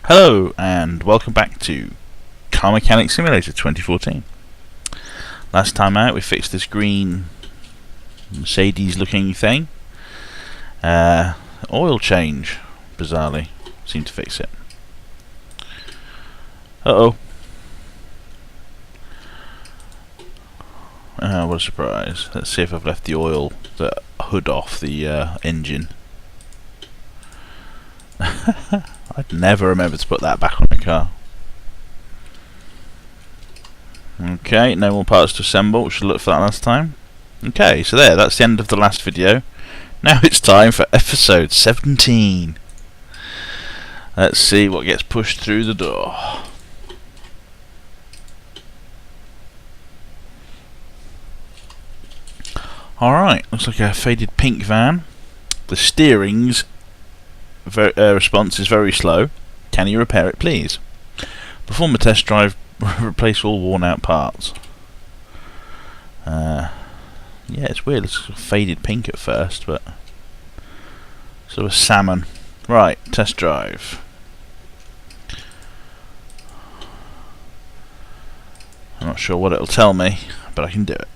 Hello and welcome back to Car Mechanic Simulator 2014. Last time out we fixed this green Mercedes looking thing. Oil change, bizarrely, seemed to fix it. Uh-oh. What a surprise. Let's see if I've left the hood off the engine. I'd never remember to put that back on the car. Okay, no more parts to assemble. We should look for that last time. Okay, so that's the end of the last video. Now it's time for episode 17. Let's see what gets pushed through the door. Alright, looks like a faded pink van. The steering's response is very slow. Can you repair it, please? Perform a test drive. Replace all worn out parts. Yeah, it's weird. It's sort of faded pink at first, but sort of salmon. Right, test drive. I'm not sure what it'll tell me, but I can do it.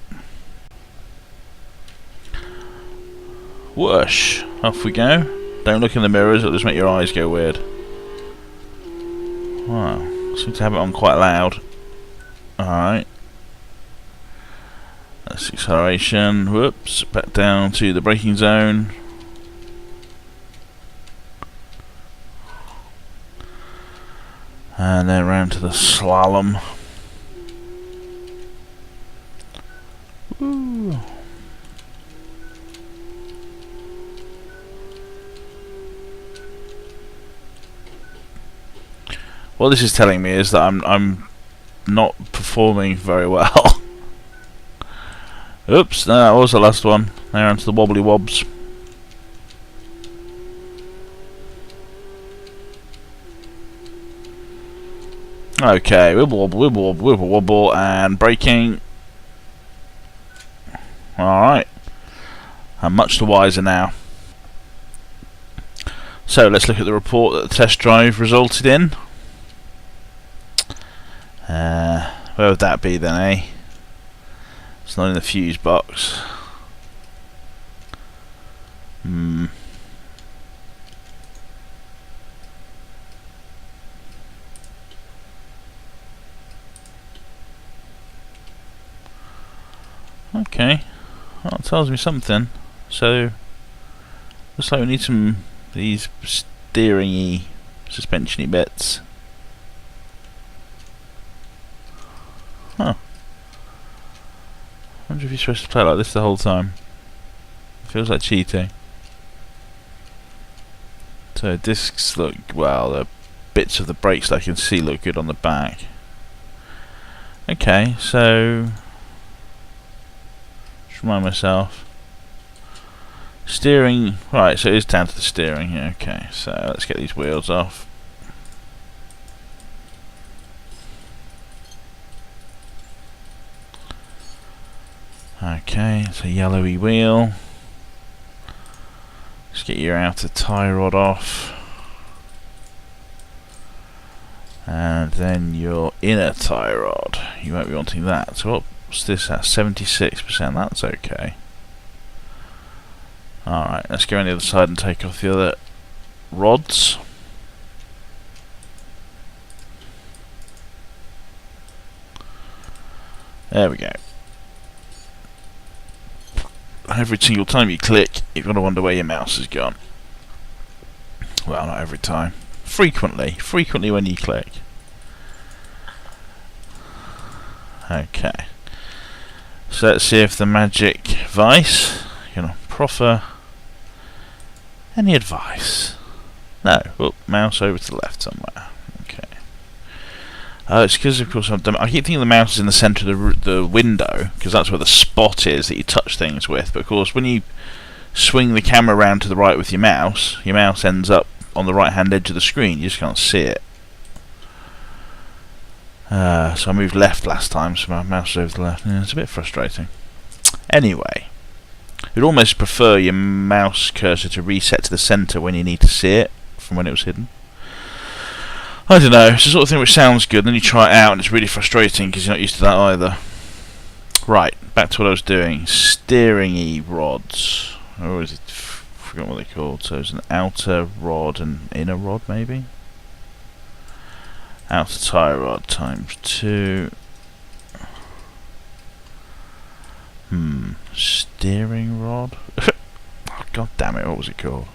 Whoosh! Off we go. Don't look in the mirrors, it'll just make your eyes go weird. Wow, seem to have it on quite loud. Alright. That's acceleration. Whoops, back down to the braking zone. And then round to the slalom. Woo. What this is telling me is that I'm not performing very well. Oops, no, that was the last one. Now onto the wobbly wobs. Okay, wibble wobble, wibble wobble, wibble wobble, and braking. Alright. I'm much the wiser now. So let's look at the report that the test drive resulted in. Where would that be then, eh? It's not in the fuse box. Okay. Well, it tells me something. So, looks like we need some of these steering-y, suspension-y bits. Huh. I wonder if you're supposed to play like this the whole time. Feels like cheating. So discs look, well, the bits of the brakes that I can see look good on the back. Okay, so just remind myself. Steering, right, so it is down to the steering here. Okay, so let's get these wheels off. Okay, it's a yellowy wheel. Let's get your outer tie rod off. And then your inner tie rod. You won't be wanting that. So what's this at? 76%, that's okay. Alright, let's go on the other side and take off the other rods. There we go. Every single time you click, you've got to wonder where your mouse has gone. Well, not every time. Frequently when you click. Okay. So let's see if the magic vice can proffer any advice. No. Oh, mouse over to the left somewhere. Okay. It's because, of course, I keep thinking the mouse is in the centre of the window, because that's where the spot is that you touch things with. But, of course, when you swing the camera around to the right with your mouse ends up on the right-hand edge of the screen. You just can't see it. So I moved left last time, so my mouse is over to the left. Yeah, it's a bit frustrating. Anyway, you'd almost prefer your mouse cursor to reset to the centre when you need to see it, from when it was hidden. I don't know, it's the sort of thing which sounds good, and then you try it out and it's really frustrating because you're not used to that either. Right, back to what I was doing. Steering rods. Or is it? I forgot what they're called. So it's an outer rod and inner rod, maybe? Outer tie rod times 2. Steering rod? Oh, God damn it, what was it called?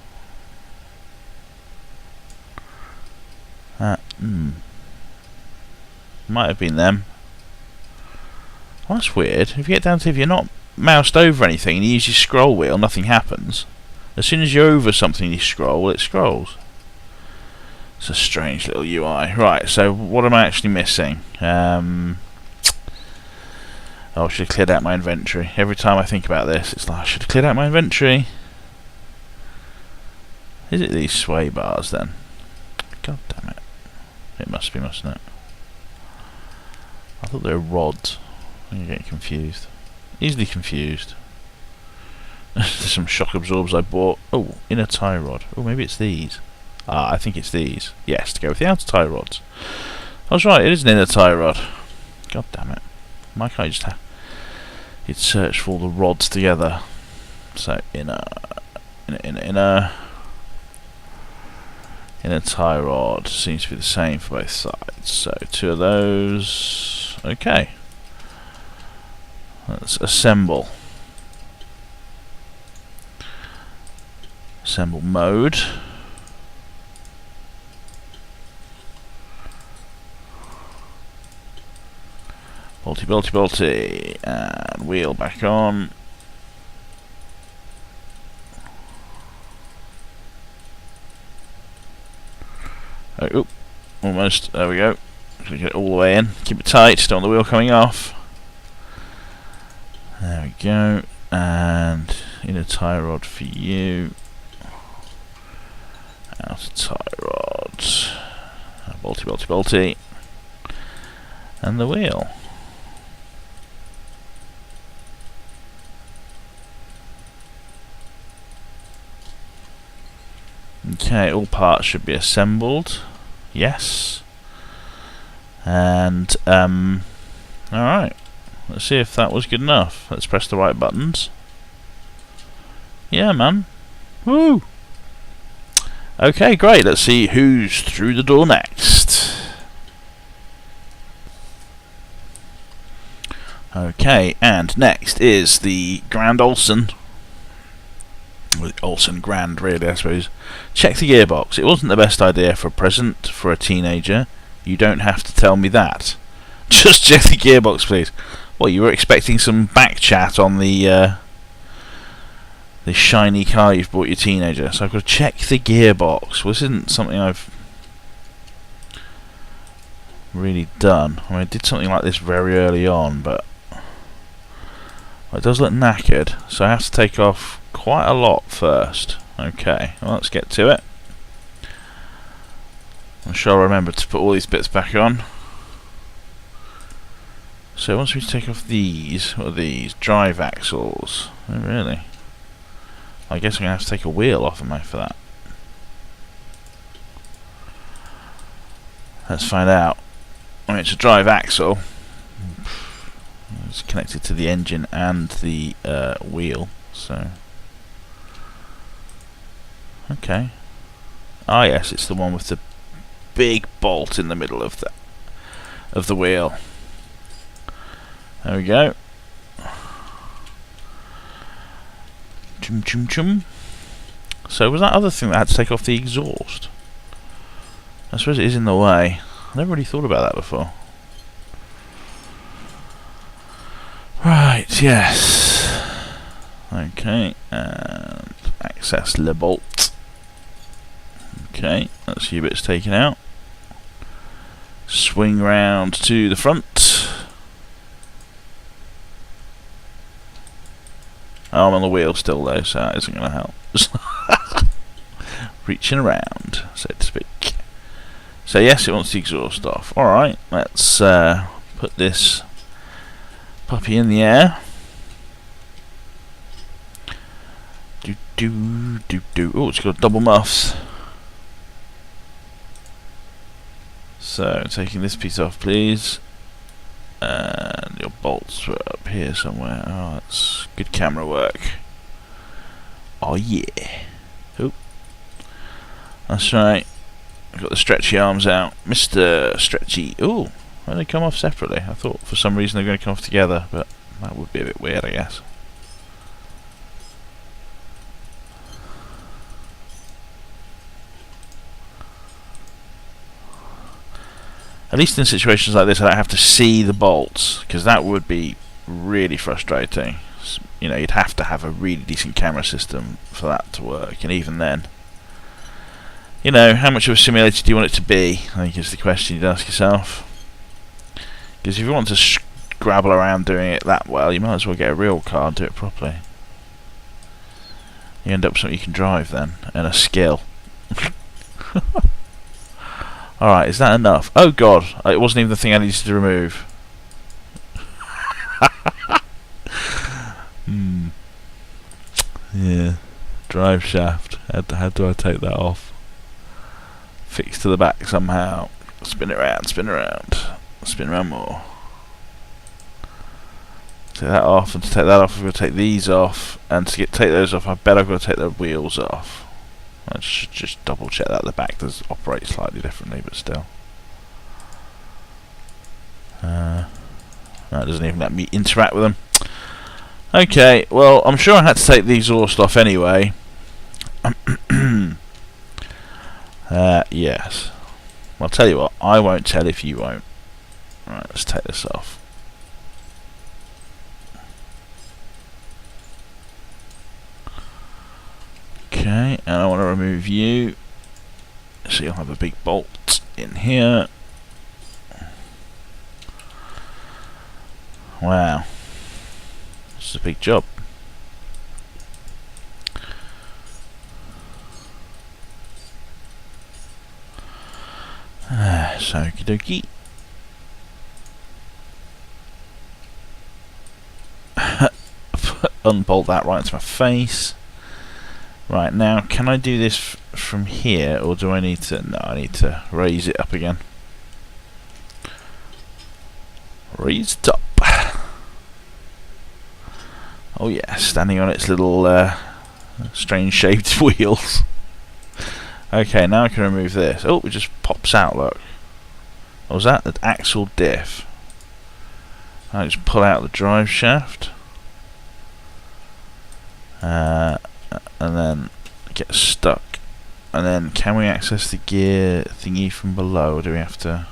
Might have been them. Well, that's weird. If you get down to, if you're not moused over anything and you use your scroll wheel, nothing happens. As soon as you're over something and you scroll, well, it scrolls. It's a strange little UI. Right, so what am I actually missing? Oh, I should have cleared out my inventory. Every time I think about this, it's like, I should have cleared out my inventory. Is it these sway bars then? God damn it. It must be, mustn't it? I thought they were rods. I'm getting confused. Easily confused. There's some shock absorbers I bought. Oh, inner tie rod. Oh, maybe it's these. I think it's these. Yes, to go with the outer tie rods. I was right, it is an inner tie rod. God damn it. Why can't I just have... You'd search for all the rods together. So, inner tie rod. Seems to be the same for both sides. So, 2 of those. Okay. Let's assemble. Assemble mode. Bolty, and wheel back on. Oh, almost. There we go. Get it all the way in. Keep it tight. Don't want the wheel coming off. There we go. And inner tie rod for you. Outer tie rod. Bolty. And the wheel. Okay, all parts should be assembled. Yes. And alright. Let's see if that was good enough. Let's press the right buttons. Yeah, man. Woo! Okay, great. Let's see who's through the door next. Okay, and next is the Grand Olsen. Olsen Grand, really, I suppose. Check the gearbox. It wasn't the best idea for a present for a teenager. You don't have to tell me that. Just check the gearbox, please. What, you were expecting some back chat on the shiny car you've bought your teenager? So I've got to check the gearbox. Well, this isn't something I've really done. I mean, I did something like this very early on, but it does look knackered, so I have to take off quite a lot first. Okay, well, let's get to it. I'm sure I'll remember to put all these bits back on. So once we take off these, what are these? Drive axles. Oh, really? I guess I'm going to have to take a wheel off of me for that. Let's find out. I mean, it's a drive axle. It's connected to the engine and the wheel, so... Okay. Ah, yes, it's the one with the big bolt in the middle of the wheel. There we go. Chum. So was that other thing that had to take off the exhaust? I suppose it is in the way. I never really thought about that before. Right, yes. Okay, and access le bolt. Okay, that's a few bits taken out. Swing round to the front. Oh, I'm on the wheel still though, so that isn't going to help. Reaching around, so to speak. So yes, it wants the exhaust off. Alright, let's put this puppy in the air. Oh, it's got double muffs. So, taking this piece off, please. And your bolts were up here somewhere. Oh, that's good camera work. Oh yeah. Oop. That's right. I've got the stretchy arms out. Mr. Stretchy. Ooh, why they come off separately? I thought for some reason they're going to come off together, but that would be a bit weird, I guess. At least in situations like this, I don't have to see the bolts, because that would be really frustrating. You know, you'd have to have a really decent camera system for that to work, and even then, you know, how much of a simulator do you want it to be? I think is the question you'd ask yourself. Because if you want to scrabble around doing it that well, you might as well get a real car and do it properly. You end up with something you can drive then, and a skill. Alright, is that enough? Oh god, it wasn't even the thing I needed to remove. Yeah, drive shaft. How do I take that off? Fixed to the back somehow. Spin it around, spin around. Spin around more. Take that off, and to take that off, I'm going to take these off. And to take those off, I bet I've got to take the wheels off. I should just double check that the back does operate slightly differently, but still. No, it doesn't even let me interact with them. Okay, well, I'm sure I had to take the exhaust off anyway. Yes. Well, I'll tell you what, I won't tell if you won't. Right, let's take this off. Okay, and I want to remove you, so you'll have a big bolt in here. Wow, this is a big job. So, okie dokie. Unbolt that right into my face. Right, now, can I do this from here, or do I need to... No, I need to raise it up again. Raise it up. Oh yeah, standing on its little strange shaped wheels. Okay, now I can remove this. Oh, it just pops out, look. What was that? The axle diff. I just pull out the drive shaft. And then get stuck. And then can we access the gear thingy from below, or do we have to...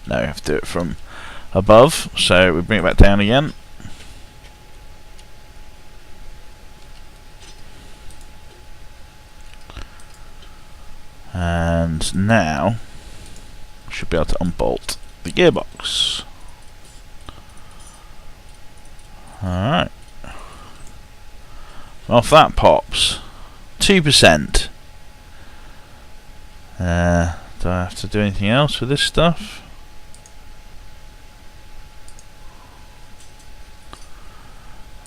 No, we have to do it from above. So we bring it back down again. And now we should be able to unbolt the gearbox. Alright. Off that pops. 2%. Do I have to do anything else with this stuff?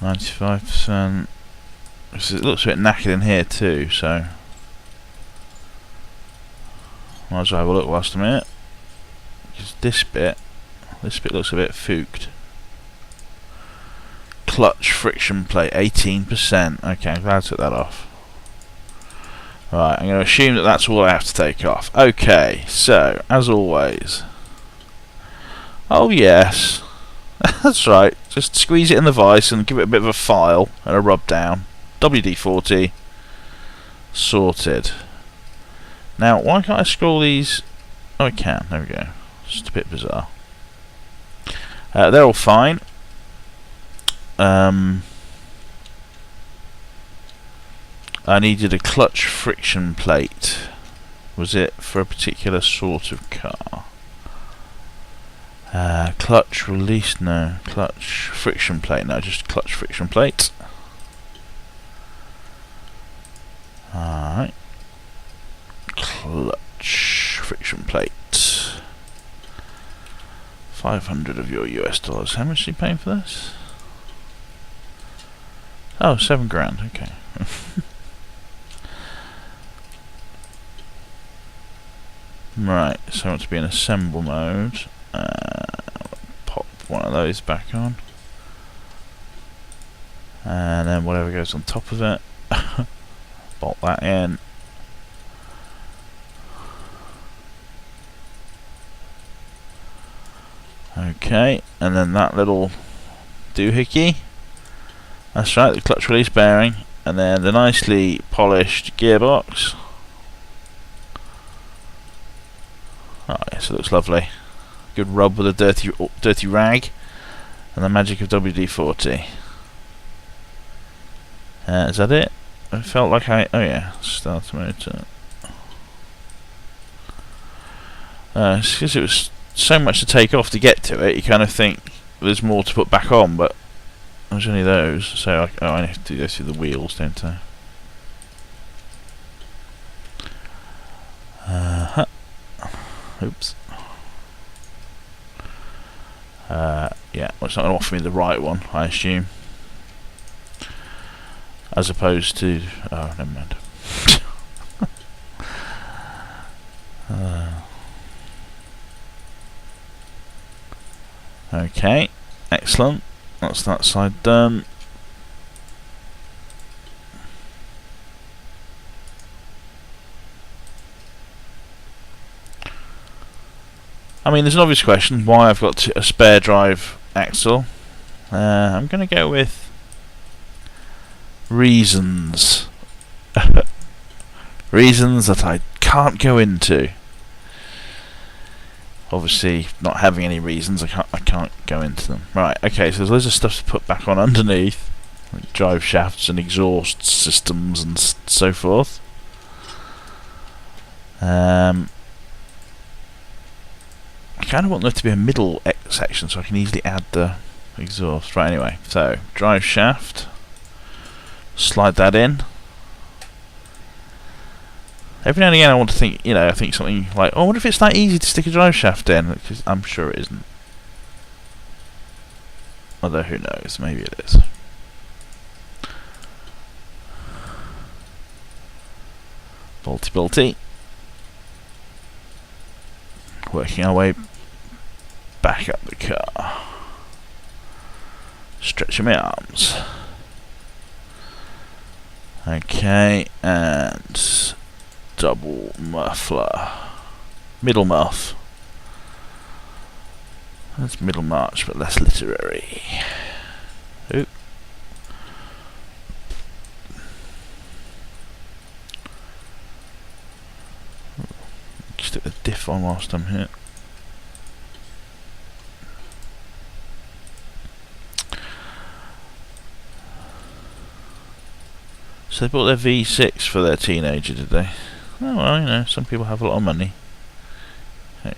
%. It looks a bit knackered in here too, so might as well have a look whilst I'm here. Because this bit looks a bit fooked. Clutch friction plate, 18%. Okay, I'm glad I took that off. Right, I'm going to assume that that's all I have to take off. Okay, so, as always. Oh yes, that's right. Just squeeze it in the vise and give it a bit of a file and a rub down. WD-40. Sorted. Now, why can't I scroll these? Oh, I can. There we go. Just a bit bizarre. They're all fine. I needed a clutch friction plate. Was it for a particular sort of car? Clutch release, no. Clutch friction plate, no, just clutch friction plate. Alright. Clutch friction plate. 500 of your US dollars. How much are you paying for this? Oh, $7,000, okay. Right, so I want to be in assemble mode. Pop one of those back on. And then whatever goes on top of it, bolt that in. Okay, and then that little doohickey. That's right, the clutch release bearing. And then the nicely polished gearbox. Oh yes, it looks lovely. Good rub with a dirty rag. And the magic of WD-40. Is that it? I felt like oh yeah, start motor. It's because it was so much to take off to get to it, you kind of think there's more to put back on, but there's only those, so I have to do this through the wheels, don't I? Oops. Yeah, well, it's not going to offer me the right one, I assume. As opposed to... oh, never mind. Okay, excellent. That's that side done. I mean, there's an obvious question why I've got a spare drive axle. I'm going to go with reasons. Reasons that I can't go into. Obviously, not having any reasons, I can't go into them. Right, okay, so there's loads of stuff to put back on underneath, like drive shafts and exhaust systems and so forth. I kind of want there to be a middle section so I can easily add the exhaust. Right, anyway, so drive shaft, slide that in. Every now and again I want to think, I think something like, oh, I wonder if it's that easy to stick a drive shaft in, because I'm sure it isn't. Although, who knows, maybe it is. Bolty bolty. Working our way back up the car. Stretching my arms. Okay, and double muffler. Middle muff. That's middle march, but less literary. Oop. Stick the diff on whilst I'm here. So they bought their V6 for their teenager, did they? Oh well, some people have a lot of money.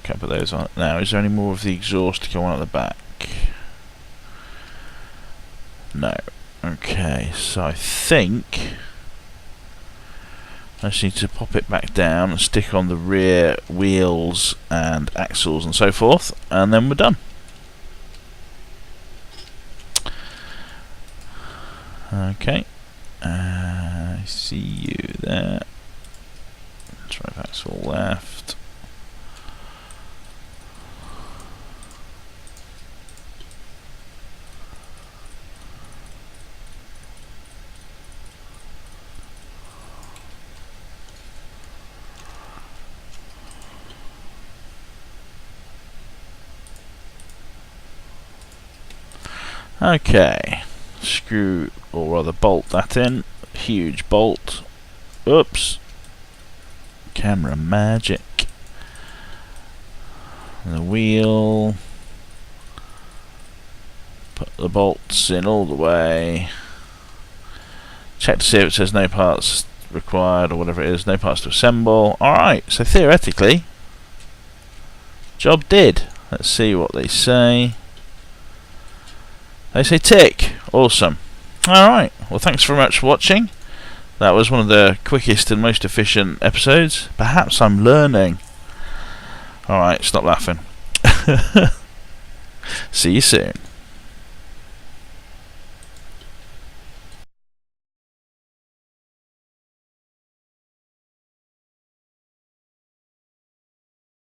Can't put those on. Now, is there any more of the exhaust to go on at the back? No. Okay, so I think I just need to pop it back down and stick on the rear wheels and axles and so forth, and then we're done. Okay. I see you there. Drive axle left. Okay, screw, or rather bolt that in. Huge bolt. Oops. Camera magic. And the wheel. Put the bolts in all the way. Check to see if it says no parts required or whatever it is. No parts to assemble. Alright, so theoretically, job did. Let's see what they say. They say tick. Awesome. Alright, well thanks very much for watching. That was one of the quickest and most efficient episodes. Perhaps I'm learning. Alright, stop laughing. See you soon.